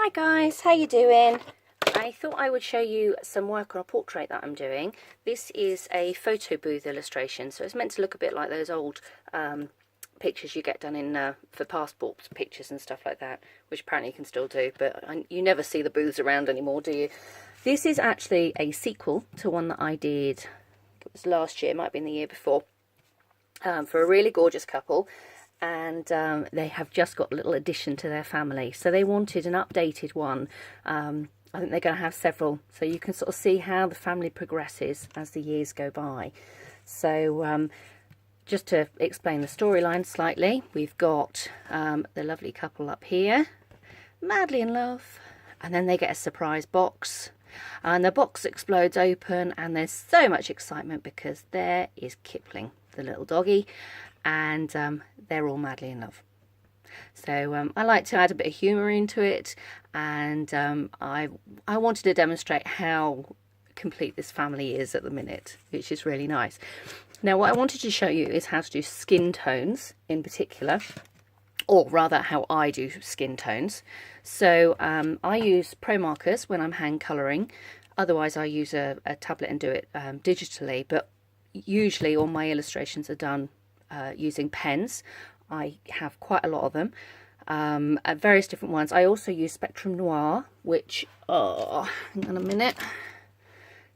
Hi guys, how you doing? I thought I would show you some work on a portrait that I'm doing. This is a photo booth illustration, so it's meant to look a bit like those old pictures you get done in for passport pictures and stuff like that, which apparently you can still do, but you never see the booths around anymore, do you? This is actually a sequel to one that I did, it was last year, it might have been the year before, for a really gorgeous couple. And they have just got a little addition to their family, so they wanted an updated one. I think they're going to have several, so you can sort of see how the family progresses as the years go by. So just to explain the storyline slightly, we've got the lovely couple up here, madly in love, and then they get a surprise box, and the box explodes open, and there's so much excitement because there is Kipling, the little doggy, and they're all madly in love. So I like to add a bit of humour into it, and I wanted to demonstrate how complete this family is at the minute, which is really nice. Now what I wanted to show you is how to do skin tones in particular, or rather how I do skin tones. So I use promarkers when I'm hand colouring, otherwise I use a tablet and do it digitally, but usually all my illustrations are done using pens. I have quite a lot of them, at various different ones. I also use Spectrum Noir, which, hang on a minute,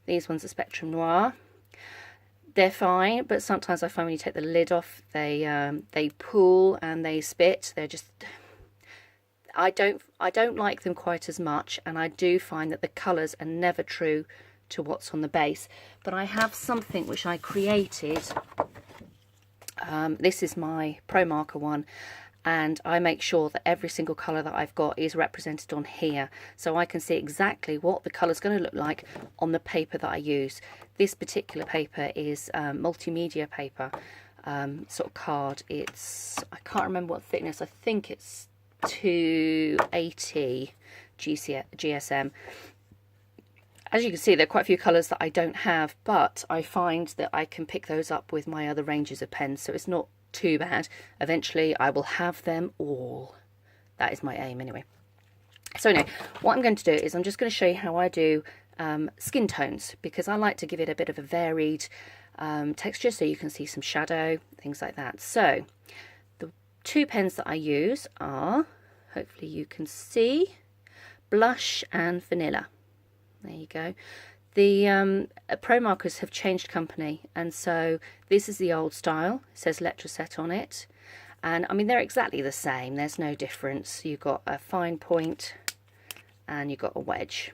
these ones are Spectrum Noir. They're fine, but sometimes I find when you take the lid off, they pool and they spit. They're just, I don't like them quite as much, and I do find that the colours are never true to what's on the base. But I have something which I created. This is my promarker one, and I make sure that every single colour that I've got is represented on here, so I can see exactly what the colour is going to look like on the paper that I use. This particular paper is multimedia paper, sort of card. It's, I can't remember what thickness, I think it's 280 GSM. As you can see, there are quite a few colours that I don't have, but I find that I can pick those up with my other ranges of pens, so it's not too bad. Eventually I will have them all. That is my aim anyway. So anyway, what I'm going to do is I'm just going to show you how I do skin tones, because I like to give it a bit of a varied texture, so you can see some shadow, things like that. So the two pens that I use are, hopefully you can see, Blush and Vanilla. There you go. The promarkers have changed company, and so this is the old style. It says Letraset on it, and I mean they're exactly the same. There's no difference. You've got a fine point and you've got a wedge.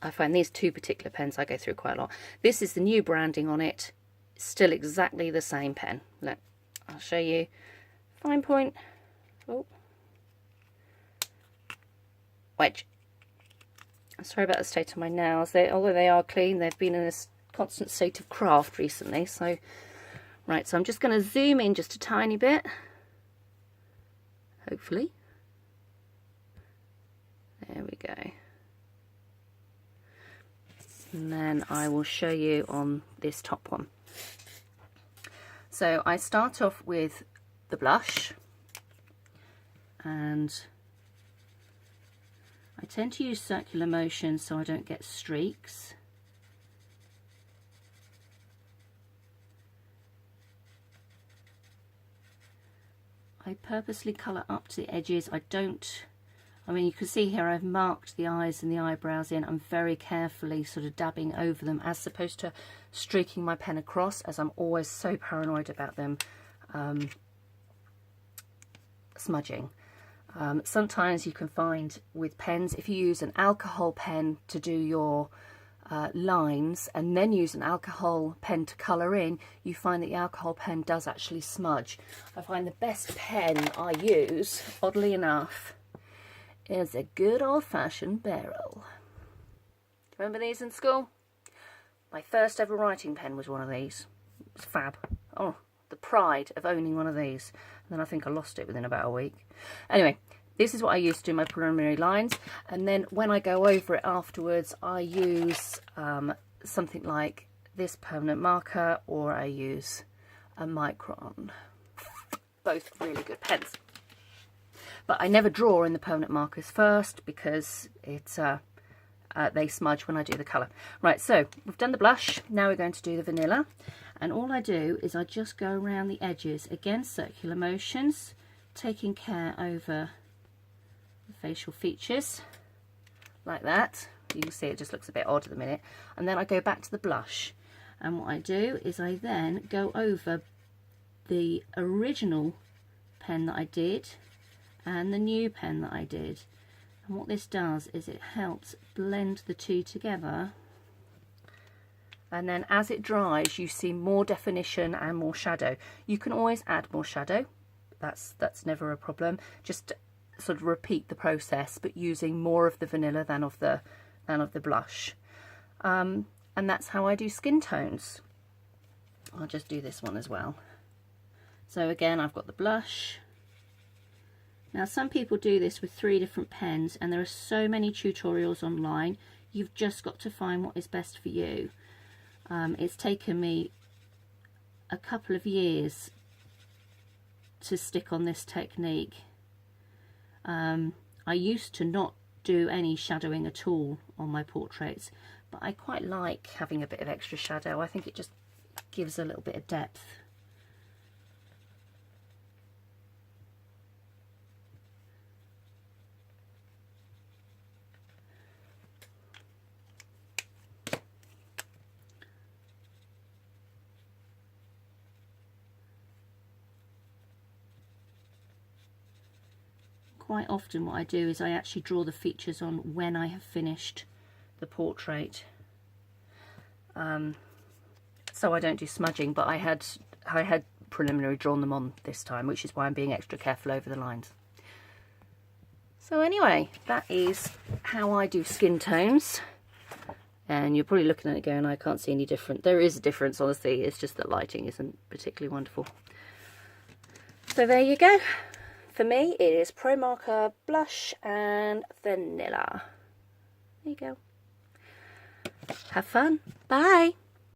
I find these two particular pens I go through quite a lot. This is the new branding on it. Still exactly the same pen. Look, I'll show you. Fine point. Oh. Wedge. Sorry about the state of my nails. Although they are clean, they've been in a constant state of craft recently. So, right, so I'm just going to zoom in just a tiny bit. Hopefully. There we go. And then I will show you on this top one. So I start off with the blush, and I tend to use circular motion so I don't get streaks. I purposely colour up to the edges. I mean you can see here I've marked the eyes and the eyebrows in. I'm very carefully sort of dabbing over them as opposed to streaking my pen across, as I'm always so paranoid about them smudging. Sometimes you can find with pens, if you use an alcohol pen to do your lines and then use an alcohol pen to colour in, you find that the alcohol pen does actually smudge. I find the best pen I use, oddly enough, is a good old-fashioned barrel. Remember these in school? My first ever writing pen was one of these. It was fab. Oh, the pride of owning one of these. And then I think I lost it within about a week. Anyway, this is what I use to do my preliminary lines, and then when I go over it afterwards I use something like this permanent marker, or I use a Micron. Both really good pens. but I never draw in the permanent markers first because it's they smudge when I do the colour. Right, so we've done the blush, now we're going to do the vanilla, and all I do is I just go around the edges, again circular motions, taking care over the facial features like that. You can see it just looks a bit odd at the minute, and then I go back to the blush, and what I do is I then go over the original pen that I did and the new pen that I did, and what this does is it helps blend the two together, and then as it dries you see more definition and more shadow. You can always add more shadow, that's never a problem. Just sort of repeat the process, but using more of the vanilla than of the blush. And that's how I do skin tones. I'll just do this one as well. So again, I've got the blush. Now some people do this with 3 different pens, and there are so many tutorials online. You've just got to find what is best for you. It's taken me a couple of years to stick on this technique. I used to not do any shadowing at all on my portraits, but I quite like having a bit of extra shadow. I think it just gives a little bit of depth. Quite often what I do is I actually draw the features on when I have finished the portrait. So I don't do smudging, but I had preliminary drawn them on this time, which is why I'm being extra careful over the lines. So anyway, that is how I do skin tones. And you're probably looking at it going, I can't see any different. There is a difference, honestly, it's just that lighting isn't particularly wonderful. So there you go. For me, it is Pro Marker, blush and vanilla. There you go. Have fun. Bye.